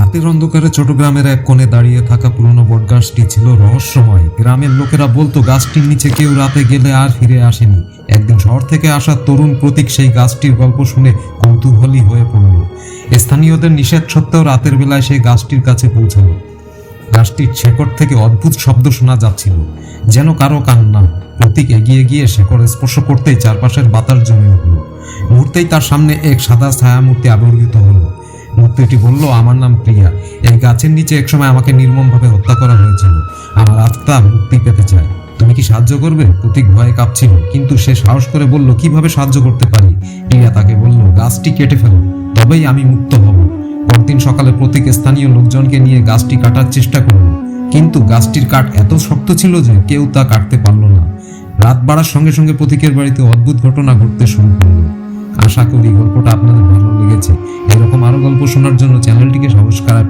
রাতের অন্ধকারে ছোট গ্রামের এক কোণে দাঁড়িয়ে থাকা পুরনো বটগাছটি ছিল রহস্যময়। গ্রামের লোকেরা বলতো গাছটির নিচে কেউ রাতে গেলে আর ফিরে আসেনি। একদিন শহর থেকে আসা তরুণ প্রতীক সেই গাছটির গল্প শুনে কৌতূহলী হয়ে পড়ল। স্থানীয়দের নিষেধ সত্ত্বেও রাতের বেলায় সেই গাছটির কাছে পৌঁছালো। গাছটির শেকড় থেকে অদ্ভুত শব্দ শোনা যাচ্ছিল, যেন কারো কান্না। প্রতীক এগিয়ে গিয়ে শেকড় স্পর্শ করতেই চারপাশের বাতাস জমে উঠল। মুহূর্তেই তার সামনে এক সাদা ছায়ামূর্তি আবির্ভূত হলো। মূর্তিটি বলল, আমার নাম প্রিয়া। এই গাছের নিচে একসময় আমাকে নির্মমভাবে হত্যা করা হয়েছিল। আমার আত্মা মুক্তি পেতে চায়। তুমি কি সাহায্য করবে? প্রতীক ভয়ে কাঁপছিল, কিন্তু সে সাহস করে বলল, কিভাবে সাহায্য করতে পারি? প্রিয়া তাকে বলল, গাছটি কেটে ফেলো, তবেই আমি মুক্ত হব। পরদিন সকালে প্রতীক স্থানীয় লোকজনকে নিয়ে গাছটি কাটার চেষ্টা করল, কিন্তু গাছটির কাঠ এত শক্ত ছিল যে কেউ তা কাটতে পারল না। রাত বাড়ার সঙ্গে সঙ্গে প্রতীকের বাড়িতে অদ্ভুত ঘটনা ঘটতে শুরু করলো। আশা করি গল্পটা আপনাদের ভালো লেগেছে। এরকম আরো গল্প শোনার জন্য চ্যানেলটিকে সাবস্ক্রাইব